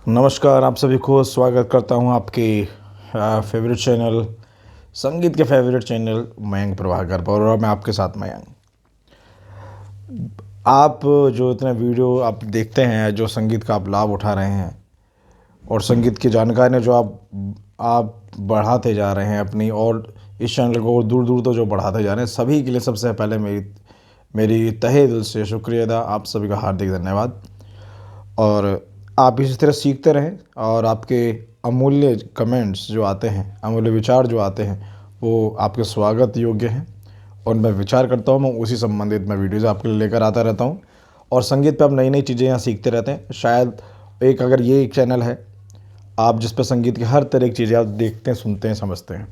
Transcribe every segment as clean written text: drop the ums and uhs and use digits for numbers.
नमस्कार, आप सभी को स्वागत करता हूं आपके फेवरेट चैनल, संगीत के फेवरेट चैनल मयंक प्रभाकर पर। और मैं आपके साथ मयंक। आप जो इतने वीडियो आप देखते हैं, जो संगीत का आप लाभ उठा रहे हैं और संगीत की जानकारी जो आप बढ़ाते जा रहे हैं अपनी, और इस चैनल को और दूर दूर तो जो बढ़ाते जा रहे हैं, सभी के लिए सबसे पहले मेरी तहे दिल से शुक्रिया अदा। आप सभी का हार्दिक धन्यवाद। और आप इसी तरह सीखते रहें, और आपके अमूल्य कमेंट्स जो आते हैं, अमूल्य विचार जो आते हैं, वो आपके स्वागत योग्य हैं। और मैं विचार करता हूँ, मैं उसी संबंधित मैं वीडियोज़ आपके लिए लेकर आता रहता हूँ। और संगीत पे आप नई नई चीज़ें यहाँ सीखते रहते हैं। शायद अगर ये एक चैनल है आप जिस पर संगीत की हर तरह की चीज़ें आप देखते हैं, सुनते हैं, समझते हैं।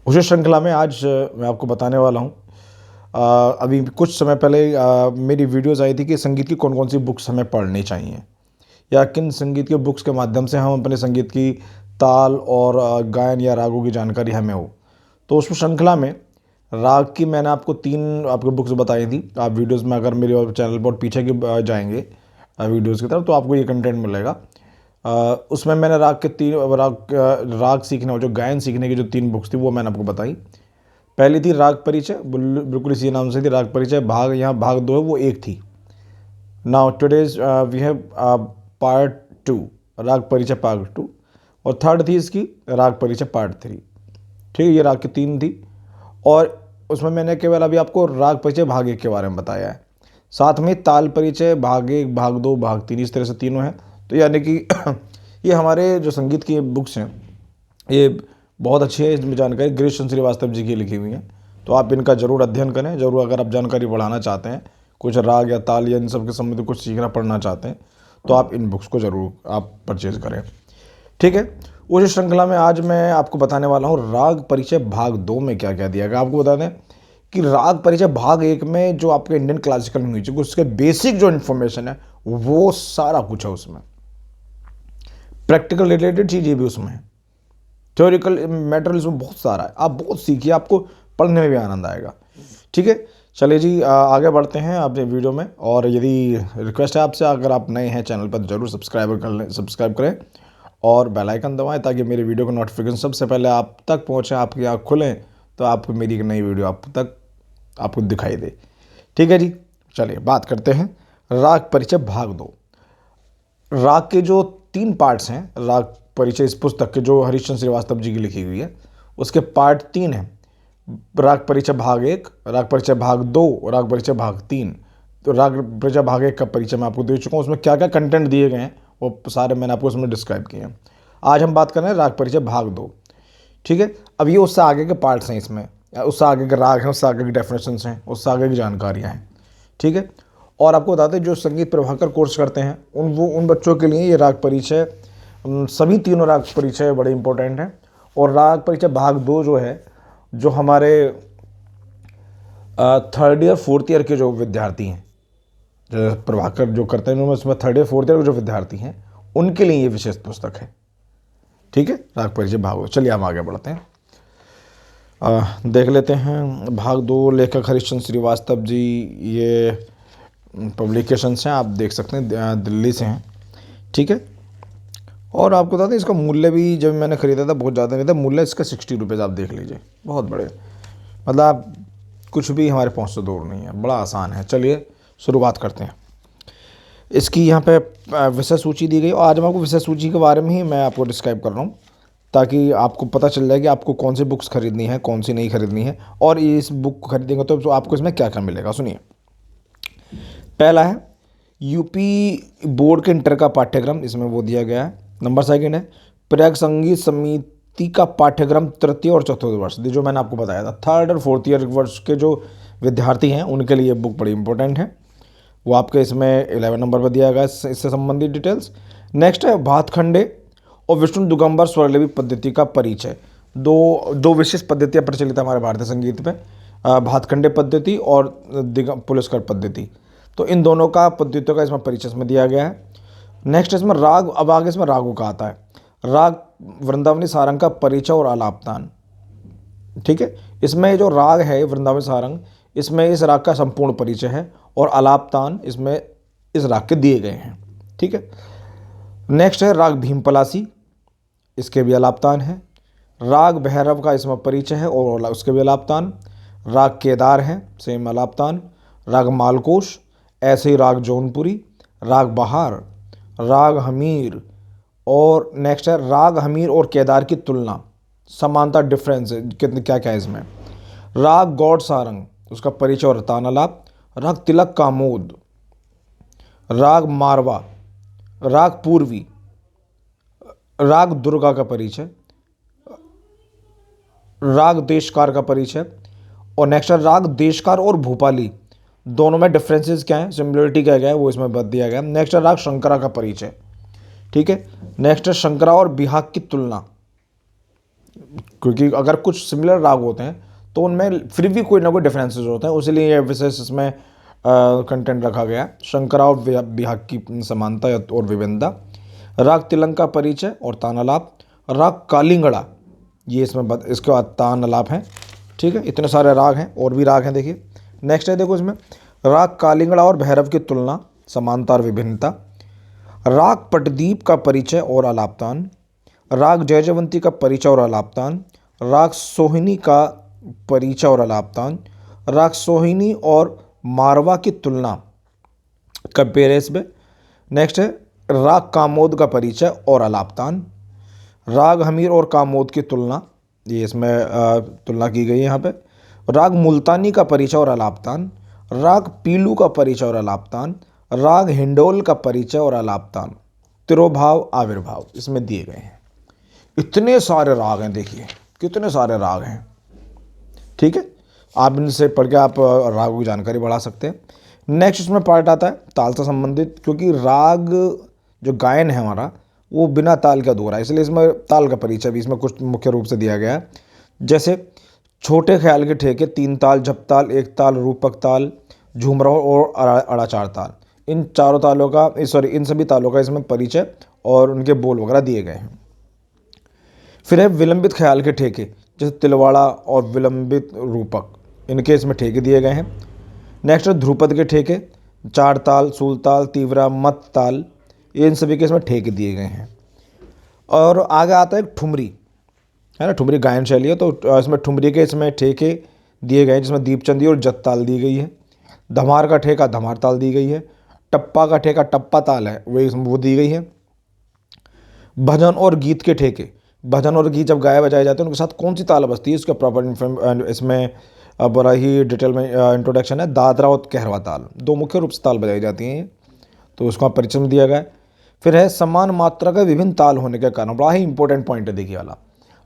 उसी श्रृंखला में आज मैं आपको बताने वाला हूँ। अभी कुछ समय पहले मेरी वीडियोज़ आई थी कि संगीत की कौन कौन सी बुक्स हमें पढ़नी चाहिए, या किन संगीत के बुक्स के माध्यम से हम अपने संगीत की ताल और गायन या रागों की जानकारी हमें हो। तो उस श्रृंखला में राग की मैंने आपको 3 आपको बुक्स बताई थी। आप वीडियोस में अगर मेरे चैनल पर पीछे के जाएंगे वीडियोस की तरफ, तो आपको ये कंटेंट मिलेगा। उसमें मैंने राग के 3 राग सीखने और जो गायन सीखने की जो 3 बुक्स थी वो मैंने आपको बताई। पहली थी राग परिचय, बिल्कुल इसी नाम से थी, राग परिचय। यहाँ भाग 2 है, वो 1 थी। Now today's we have part 2, राग परिचय पार्ट 2। और थर्ड थी इसकी राग परिचय पार्ट 3। ठीक है, ये राग की 3 थी। और उसमें मैंने केवल अभी आपको राग परिचय भाग 1 के बारे में बताया है। साथ में ताल परिचय भाग 1, भाग 2, भाग 3, इस तरह से तीनों हैं। तो यानी कि ये हमारे जो संगीत की बुक्स हैं, ये बहुत अच्छी है। इसमें जानकारी गिरीश चंद्र श्रीवास्तव जी की लिखी हुई है। तो आप इनका ज़रूर अध्ययन करें, ज़रूर। अगर आप जानकारी बढ़ाना चाहते हैं, कुछ राग या ताल या इन सब के संबंधित कुछ सीखना पढ़ना चाहते हैं, तो आप इन बुक्स को ज़रूर आप परचेज़ करें। ठीक है, उस श्रृंखला में आज मैं आपको बताने वाला हूँ राग परिचय भाग 2 में क्या क्या दिया गया। आपको बता दें कि राग परिचय भाग 1 में जो आपके इंडियन क्लासिकल म्यूजिक, उसके बेसिक जो इन्फॉर्मेशन है वो सारा कुछ है उसमें। प्रैक्टिकल रिलेटेड चीज़ें भी उसमें है, थ्योरिकल मैटर इसमें बहुत सारा है। आप बहुत सीखिए, आपको पढ़ने में भी आनंद आएगा। ठीक है, चलिए जी, आगे बढ़ते हैं अपने वीडियो में। और यदि रिक्वेस्ट है आपसे, अगर आप नए हैं चैनल पर, ज़रूर सब्सक्राइब करें और बेल आइकन दबाएं, ताकि मेरे वीडियो का नोटिफिकेशन सबसे पहले आप तक पहुंचे। आपकी आँख खुलें तो आपको मेरी एक नई वीडियो आपको दिखाई दे। ठीक है जी, चलिए बात करते हैं राग परिचय भाग 2। राग के जो 3 पार्ट्स हैं, राग परिचय इस पुस्तक के जो हरीश चंद्र श्रीवास्तव जी की लिखी हुई है, उसके पार्ट 3 हैं। राग परिचय भाग 1, राग परिचय भाग 2, राग परिचय भाग 3। तो राग परिचय भाग 1 का परिचय मैं आपको दे चुका हूँ, उसमें क्या क्या कंटेंट दिए गए हैं वो सारे मैंने आपको उसमें डिस्क्राइब किए हैं। आज हम बात कर रहे हैं राग परिचय भाग 2। ठीक है, अब ये उससे आगे के पार्ट्स हैं, इसमें उससे आगे के राग हैं, उससे आगे की डेफिनेशंस हैं, उससे आगे की जानकारियाँ हैं। ठीक है, और आपको बताते हैं जो संगीत प्रभाकर कोर्स करते हैं उन बच्चों के लिए ये राग परिचय, सभी तीनों राग परिचय बड़े इंपॉर्टेंट हैं। और राग परिचय भाग 2 जो है, जो हमारे 3rd ईयर 4th ईयर के जो विद्यार्थी हैं, जो प्रभाकर जो करते हैं, उसमें 3rd ईयर 4th ईयर के जो विद्यार्थी हैं, उनके लिए ये विशेष पुस्तक है। ठीक है, राग परिचय भाग 2। चलिए हम आगे बढ़ते हैं, देख लेते हैं भाग 2। लेखक हरीश चंद्र श्रीवास्तव जी, ये पब्लिकेशंस हैं, आप देख सकते हैं, दिल्ली से हैं। ठीक है, और आपको बता दें इसका मूल्य भी जब मैंने ख़रीदा था बहुत ज़्यादा नहीं था। मूल्य इसका 60 रुपीज़, आप देख लीजिए, बहुत बड़े, मतलब आप कुछ भी हमारे पहुँच से दूर नहीं है, बड़ा आसान है। चलिए शुरुआत करते हैं। इसकी यहाँ पे विषय सूची दी गई, और आज मैं आपको विषय सूची के बारे में ही मैं आपको डिस्क्राइब कर रहा हूँ, ताकि आपको पता चल जाए कि आपको कौन सी बुक्स खरीदनी है, कौन सी नहीं खरीदनी है, और इस बुक को खरीदेंगे तो आपको इसमें क्या क्या मिलेगा। सुनिए, पहला है यूपी बोर्ड के इंटर का पाठ्यक्रम, इसमें वो दिया गया है। नंबर 2 है प्रयाग संगीत समिति का पाठ्यक्रम 3य और 4th वर्ष, जो मैंने आपको बताया था। 3rd और 4th ईयर वर्ष के जो विद्यार्थी हैं उनके लिए बुक बड़ी इंपॉर्टेंट है, वो आपके इसमें 11 नंबर पर दिया गया है, इससे संबंधित डिटेल्स। नेक्स्ट है भातखंडे और विष्णु दिगंबर स्वरलिपि पद्धति का परिचय। दो विशेष पद्धतियाँ प्रचलित है हमारे भारतीय संगीत में, भातखंडे पद्धति और पुरस्कार पद्धति। तो इन दोनों का पद्धतियों का इसमें परिचय में दिया गया है। नेक्स्ट इसमें राग, अब आगे इसमें रागों का आता है। राग वृंदावनी सारंग का परिचय और आलापतान। ठीक है, इसमें जो राग है वृंदावनी सारंग, इसमें इस राग का संपूर्ण परिचय है, और आलापतान इसमें इस राग के दिए गए हैं। ठीक है, नेक्स्ट है राग भीमपलासी, इसके भी अलापतान है। राग भैरव का इसमें परिचय है और उसके भी अलापतान। राग केदार है, सेम अलापतान। राग मालकोश, ऐसे ही राग जौनपुरी, राग बहार, राग हमीर, और नेक्स्ट है राग हमीर और केदार की तुलना, समानता, डिफरेंस है कितने क्या क्या है इसमें। राग गौड़ सारंग, उसका परिचय और तान आलाप। राग तिलक कामोद, राग मारवा, राग पूर्वी, राग दुर्गा का परिचय, राग देशकार का परिचय, और नेक्स्ट है राग देशकार और भूपाली, दोनों में डिफरेंसेस क्या है, सिमिलरिटी क्या है, वो इसमें बता दिया गया। नेक्स्ट है राग शंकरा का परिचय, ठीक है। नेक्स्ट है शंकरा और बिहाग की तुलना, क्योंकि अगर कुछ सिमिलर राग होते हैं तो उनमें फिर भी कोई ना कोई डिफरेंसेस होते हैं, उसीलिए ये विशेष इसमें कंटेंट रखा गया है। शंकरा और बिहाग की समानता और विभिन्नता। राग तिलंग का परिचय और तानालाप। राग कालिंगड़ा, ये इसमें इसके बाद तानालाप है, ठीक है। इतने सारे राग हैं, और भी राग हैं देखिए। नेक्स्ट है देखो इसमें राग कालिंगड़ा और भैरव की तुलना, समानता और विभिन्नता। राग पटदीप का परिचय और अलापतान। राग जयजयवंती का परिचय और अलापतान। राग सोहिनी का परिचय और अलापतान। राग सोहिनी और मारवा की तुलना, कंपेयर में। नेक्स्ट है राग कामोद का परिचय और अलापतान। राग हमीर और कामोद की तुलना, ये इसमें तुलना की गई है यहाँ पे। राग मुल्तानी का परिचय और अलापतान। राग पीलू का परिचय और अलापतान। राग हिंडोल का परिचय और अलापतान। तिरोभाव, आविर्भाव इसमें दिए गए हैं। इतने सारे राग हैं, देखिए कितने सारे राग हैं, ठीक है। आप इनसे पढ़ के आप रागों की जानकारी बढ़ा सकते हैं। नेक्स्ट इसमें पार्ट आता है ताल से संबंधित, क्योंकि राग जो गायन है हमारा वो बिना ताल का अधूरा है, इसलिए इसमें ताल का परिचय भी इसमें कुछ मुख्य रूप से दिया गया है। जैसे छोटे ख्याल के ठेके, तीन ताल, झपताल, एक ताल, रूपक ताल, झूमराव और अड़ाचार ताल, इन चारों तालों का इन सभी तालों का इसमें परिचय और उनके बोल वगैरह दिए गए हैं। फिर है विलंबित ख्याल के ठेके, जैसे तिलवाड़ा और विलंबित रूपक, इनके इसमें ठेके दिए गए हैं। नेक्स्ट है ध्रुपद के ठेके, चार ताल, सूलताल, तीव्रा, मत ताल, इन सभी के इसमें ठेके दिए गए हैं। और आगे आता है ठुमरी, है ना, ठुमरी गायन शैली है, तो इसमें ठुमरी के इसमें ठेके दिए गए हैं, जिसमें दीपचंदी और जत ताल दी गई है। धमार का ठेका धमार ताल दी गई है। टप्पा का ठेका टप्पा ताल है, वो दी गई है। भजन और गीत के ठेके, भजन और गीत जब गाए बजाए जाते हैं उनके साथ कौन सी ताल बजती है, इसका प्रॉपर इसमें बड़ा ही डिटेल में इंट्रोडक्शन है। दादरा और कहरवा ताल, दो मुख्य रूप से ताल बजाई जाती हैं, तो उसका परिचय में दिया गया है। फिर है समान मात्रा का विभिन्न ताल होने के कारण, बड़ा ही इंपॉर्टेंट पॉइंट है देखिए वाला।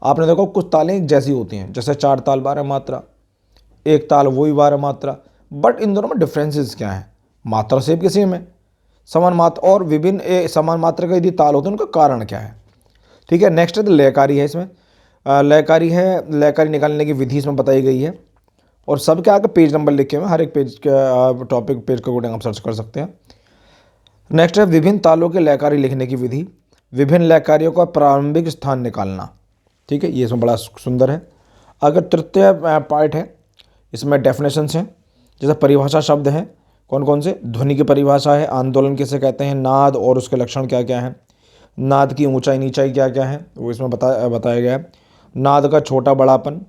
आपने देखो कुछ तालें एक जैसी होती हैं, जैसे चार ताल 12 मात्रा, एक ताल वही 12 मात्रा, बट इन दोनों में डिफरेंसेस क्या है, मात्रा सेम के सेम है। समान मात्रा और विभिन्न समान मात्रा का यदि ताल होते हैं उनका कारण क्या है, ठीक है। नेक्स्ट है तो लयकारी है, इसमें लयकारी है, लयकारी निकालने की विधि इसमें बताई गई है, और सबके आगे पेज नंबर लिखे हुए हैं, हर एक पेज के टॉपिक पेज के अकॉर्डिंग आप सर्च कर सकते हैं। नेक्स्ट है विभिन्न तालों के लयकारी लिखने की विधि, विभिन्न लयकारियों का प्रारंभिक स्थान निकालना, ठीक है, ये इसमें बड़ा सुंदर है। अगर तृतीय पार्ट है, इसमें डेफिनेशंस हैं, जैसे परिभाषा शब्द हैं, कौन कौन से, ध्वनि की परिभाषा है, आंदोलन किसे कहते हैं, नाद और उसके लक्षण क्या क्या हैं, नाद की ऊंचाई नीचाई क्या क्या है, वो इसमें बताया गया है। नाद का छोटा बड़ापन,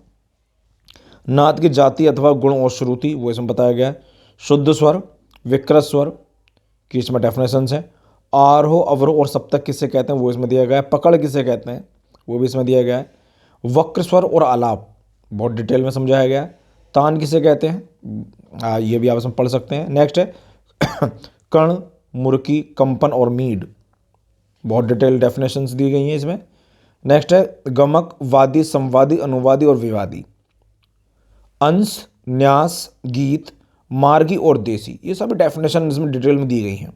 नाद की जाति अथवा गुण और श्रुति, वो इसमें बताया गया है। शुद्ध स्वर, विकृत स्वर की इसमें डेफिनेशंस हैं। आरोह, अवरोह और सप्तक किसे कहते हैं, वो इसमें दिया गया है। पकड़ किसे कहते हैं, वो भी इसमें दिया गया है। वक्र स्वर और आलाप बहुत डिटेल में समझाया गया है। तान किसे कहते हैं, ये भी आप इसमें पढ़ सकते हैं। नेक्स्ट है कर्ण, मुर्की, कंपन और मीड, बहुत डिटेल डेफिनेशंस दी गई हैं इसमें। नेक्स्ट है गमक, वादी, संवादी, अनुवादी और विवादी। अंश, न्यास, गीत, मार्गी और देसी, ये सभी डेफिनेशन इसमें डिटेल में दी गई हैं।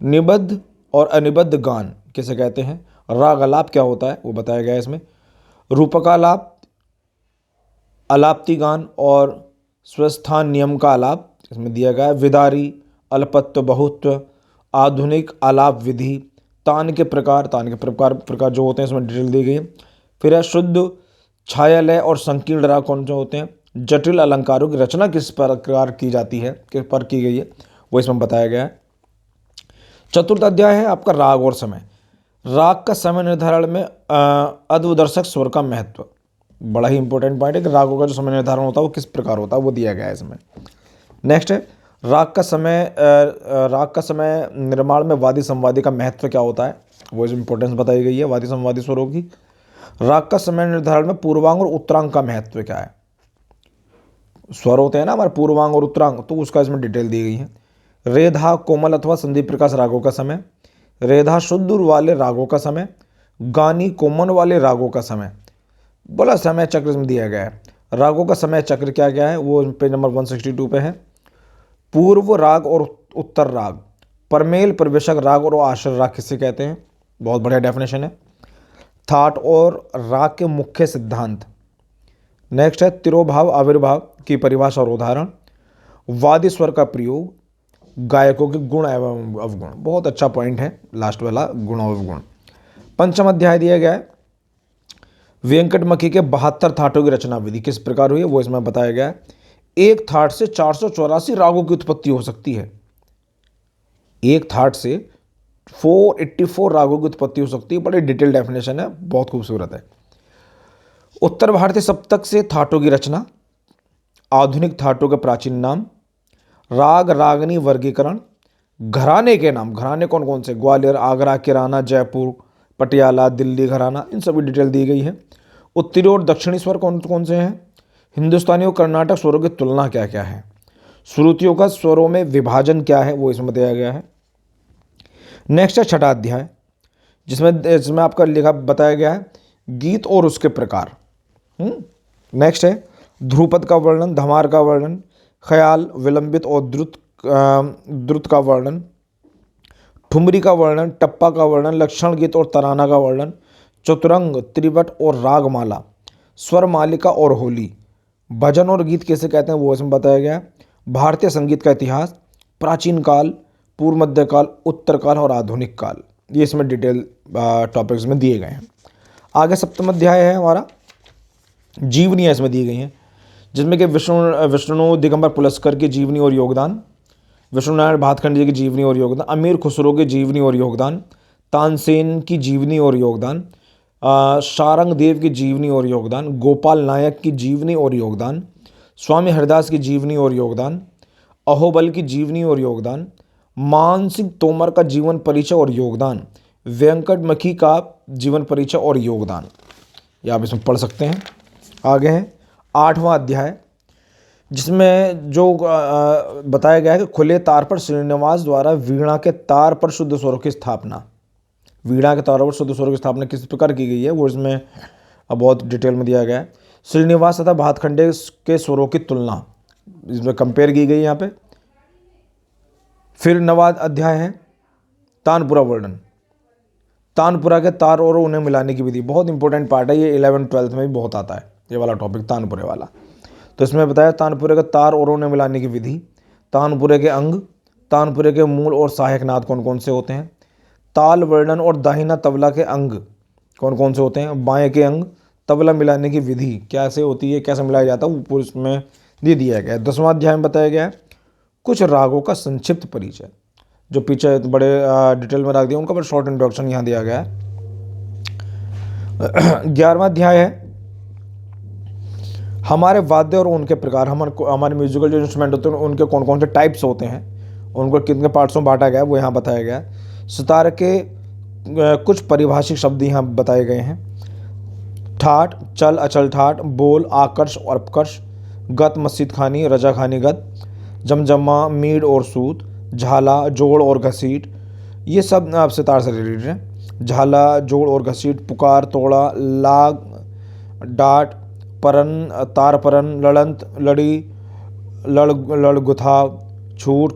निबद्ध और अनिबद्ध गान किसे कहते हैं, राग आलाप क्या होता है वो बताया गया है इसमें। रूपकालाप, अलाप्ति गान और स्वस्थान नियम का आलाप इसमें दिया गया है। विदारी, अल्पत्व, बहुत्व, आधुनिक आलाप विधि, तान के प्रकार जो होते हैं इसमें डिटेल दी गई है। फिर है शुद्ध, छायालय और संकीर्ण राग कौन से होते हैं, जटिल अलंकारों की रचना किस प्रकार की जाती है, किस पर की गई है, वो इसमें बताया गया है। चतुर्थ अध्याय है आपका राग और समय। राग का समय निर्धारण में अद्वदर्शक स्वर का महत्व, बड़ा ही इंपॉर्टेंट पॉइंट है कि रागों का जो समय निर्धारण होता है वो किस प्रकार होता है वो दिया गया है इसमें। नेक्स्ट है राग का समय निर्माण में वादी संवादी का महत्व क्या होता है, वो इंपॉर्टेंस बताई गई है वादी संवादी स्वरों की। राग का समय निर्धारण में पूर्वांग और उत्तरांग का महत्व क्या है, स्वर होते हैं ना हमारे पूर्वांग और उत्तरांग, तो उसका इसमें डिटेल दी गई है। रेधा कोमल अथवा संदीप प्रकाश रागों का समय, रेधा शुद्ध वाले रागों का समय, गानी कोमल वाले रागों का समय, बोला समय चक्र इसमें दिया गया है। रागों का समय चक्र क्या क्या है वो पेज नंबर 162 पे है। पूर्व राग और उत्तर राग, परमेल प्रवेशक राग और आश्रय राग किसे कहते हैं, बहुत बढ़िया डेफिनेशन है। थाट और राग के मुख्य सिद्धांत। नेक्स्ट है तिरोभाव आविर्भाव की परिभाषा और उदाहरण। वादी स्वर का प्रयोग, गायकों के गुण एवं अवगुण, बहुत अच्छा पॉइंट है लास्ट वाला, गुण और अवगुण। पंचम अध्याय दिया गया है। वेंकटमखी के 72 थाटों की रचना विधि किस प्रकार हुई है वो इसमें बताया गया है। एक थाट से 484 रागों की उत्पत्ति हो सकती है, एक थाट से 484 रागों की उत्पत्ति हो सकती है, बड़ी डिटेल डेफिनेशन है, बहुत खूबसूरत है। उत्तर भारतीय सप्तक से थाटों की रचना, आधुनिक थाटों के प्राचीन नाम, राग रागनी वर्गीकरण, घराने के नाम, घराने कौन कौन से, ग्वालियर आगरा किराना जयपुर पटियाला दिल्ली घराना, इन सभी डिटेल दी गई है। उत्तरी और दक्षिणी स्वर कौन कौन से हैं, हिंदुस्तानी और कर्नाटक स्वरों की तुलना क्या क्या है, श्रुतियों का स्वरों में विभाजन क्या है वो इसमें बताया गया है। नेक्स्ट है छठा अध्याय, जिसमें आपका लिखा बताया गया है गीत और उसके प्रकार। नेक्स्ट है ध्रुपद का वर्णन, धमार का वर्णन, ख्याल विलंबित और द्रुत का वर्णन, ठुमरी का वर्णन, टप्पा का वर्णन, लक्षण गीत और तराना का वर्णन, चतुरंग त्रिवट और रागमाला, स्वर मालिका और होली, भजन और गीत किसे कहते हैं वो इसमें बताया गया है। भारतीय संगीत का इतिहास, प्राचीन काल, पूर्व मध्यकाल, उत्तर काल और आधुनिक काल, ये इसमें डिटेल टॉपिक्स में दिए गए हैं। आगे सप्तम अध्याय है हमारा, जीवनियाँ इसमें दी गई हैं, जिसमें कि विष्णु दिगंबर पुलस्कर की जीवनी और योगदान, विष्णु नारायण भातखंडे जी की जीवनी और योगदान, अमीर खुसरो की जीवनी और योगदान, तानसेन की जीवनी और योगदान, शारंग देव की जीवनी और योगदान, गोपाल नायक की जीवनी और योगदान, स्वामी हरिदास की जीवनी और योगदान, अहोबल की जीवनी और योगदान, मान सिंह तोमर का जीवन परिचय और योगदान, वेंकटमखी का जीवन परिचय और योगदान, ये आप इसमें पढ़ सकते हैं। आगे है आठवां अध्याय, जिसमें जो बताया गया है कि खुले तार पर श्रीनिवास द्वारा वीणा के तार पर शुद्ध स्वरों की स्थापना, वीणा के तार पर शुद्ध स्वरों की स्थापना किस प्रकार की गई है वो इसमें बहुत डिटेल में दिया गया है। श्रीनिवास तथा भातखंडे के स्वरों की तुलना इसमें कंपेयर की गई यहाँ पे। फिर नवा अध्याय है तानपुरा वर्णन, तानपुरा के तार और उन्हें मिलाने की विधि, बहुत इंपॉर्टेंट पार्ट है, ये 11th-12th में भी बहुत आता है ये वाला टॉपिक तानपुरे वाला। तो इसमें बताया तानपुरे के तार और उन्हें मिलाने की विधि, तानपुरे के अंग, तानपुरे के मूल और सहायक नाद कौन कौन से होते हैं, ताल वर्णन और दाहिना तबला के अंग कौन कौन से होते हैं, बाएं के अंग, तबला मिलाने की विधि कैसे होती है, कैसे मिलाया जाता है वो पूरा इसमें दे दिया गया है। 10वां अध्याय में बताया गया है कुछ रागों का संक्षिप्त परिचय, जो पीछे बड़े डिटेल में रख दिया उनका बड़ा शॉर्ट इंट्रोडक्शन यहाँ दिया गया है। 11वां अध्याय है हमारे वाद्य और उनके प्रकार, हमारे म्यूजिकल जो इंस्ट्रूमेंट होते हैं उनके कौन कौन से टाइप्स होते हैं, उनको कितने पार्ट्स में बांटा गया है वो यहाँ बताया गया है। सितार के कुछ परिभाषिक शब्द यहाँ बताए गए हैं, ठाट चल अचल ठाट, बोल आकर्ष और अपकर्ष, गत मस्जिद खानी रजा खानी गत, जमजमा मीड और सूत, झाला जोड़ और घसीट, ये सब आप सितार से रिलेटेड हैं। झाला जोड़ और घसीट, पुकार तोड़ा, लाग डाट, परन तार परन, लड़ंत लड़ी, लड़ गुथा, छूट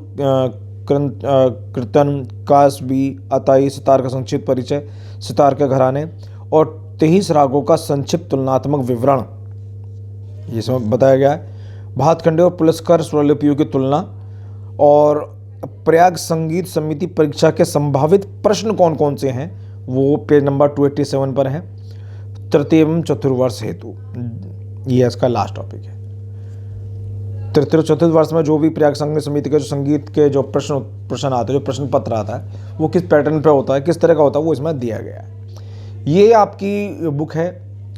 कीर्तन, कासबी, अताई, सितार का संक्षिप्त परिचय, सितार के घराने और 23 रागों का संक्षिप्त तुलनात्मक विवरण, ये सब बताया गया है। भातखंडे और पुलस्कर स्वरलिपियों की तुलना और प्रयाग संगीत समिति परीक्षा के संभावित प्रश्न कौन कौन से हैं वो पेज नंबर 287 पर है। तृतीय एवं चतुर्वर्ष हेतु, ये इसका लास्ट टॉपिक है। तृतीय चतुर्थ वर्ष में जो भी प्रयाग संगीत समिति के जो संगीत के जो प्रश्न आते हैं, जो प्रश्न पत्र आता है, वो किस पैटर्न पे होता है, किस तरह का होता है, वो इसमें दिया गया है। ये आपकी बुक है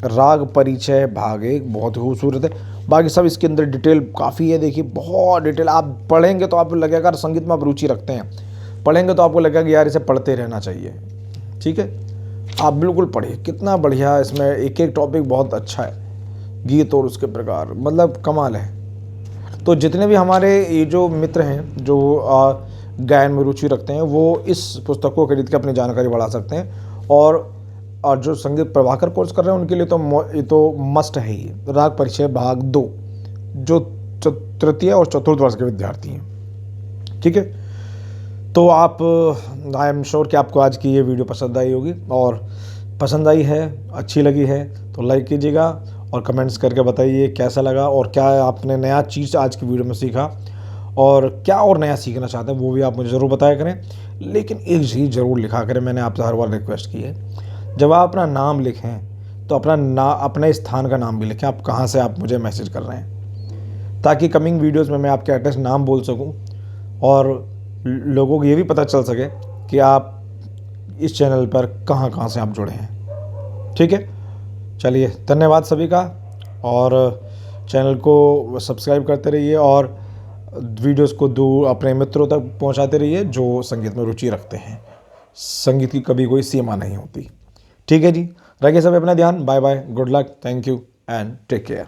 राग परिचय भाग 1, बहुत ही खूबसूरत है। बाकी सब इसके अंदर डिटेल काफ़ी है, देखिए बहुत डिटेल। आप पढ़ेंगे तो आपको लगेगा, अगर संगीत में आप रुचि रखते हैं, पढ़ेंगे तो आपको लगेगा कि यार इसे पढ़ते रहना चाहिए। ठीक है, आप बिल्कुल पढ़िए, कितना बढ़िया इसमें एक एक टॉपिक बहुत अच्छा है। गीत और उसके प्रकार, मतलब कमाल है। तो जितने भी हमारे ये जो मित्र हैं जो गायन में रुचि रखते हैं, वो इस पुस्तक को खरीद के अपनी जानकारी बढ़ा सकते हैं। और जो संगीत प्रभाकर कोर्स कर रहे हैं उनके लिए तो ये तो मस्ट है ही। राग परिचय भाग 2 जो तृतीय और चतुर्थ वर्ष के विद्यार्थी हैं। ठीक है, तो आप, आई एम श्योर कि आपको आज की ये वीडियो पसंद आई होगी, और पसंद आई है, अच्छी लगी है तो लाइक कीजिएगा और कमेंट्स करके बताइए कैसा लगा, और क्या आपने नया चीज़ आज की वीडियो में सीखा, और क्या और नया सीखना चाहते हैं वो भी आप मुझे ज़रूर बताया करें। लेकिन एक चीज़ ज़रूर लिखा करें, मैंने आपसे हर बार रिक्वेस्ट की है, जब आप अपना नाम लिखें तो अपने स्थान का नाम भी लिखें, आप कहाँ से आप मुझे मैसेज कर रहे हैं, ताकि कमिंग वीडियोस में मैं आपके एड्रेस नाम बोल सकूं और लोगों को ये भी पता चल सके कि आप इस चैनल पर कहाँ से आप जुड़े हैं। ठीक है, चलिए धन्यवाद सभी का, और चैनल को सब्सक्राइब करते रहिए और वीडियोस को दूर अपने मित्रों तक पहुंचाते रहिए जो संगीत में रुचि रखते हैं। संगीत की कभी कोई सीमा नहीं होती। ठीक है जी, रखिए सब अपना ध्यान। Bye bye, good luck, thank you and take care.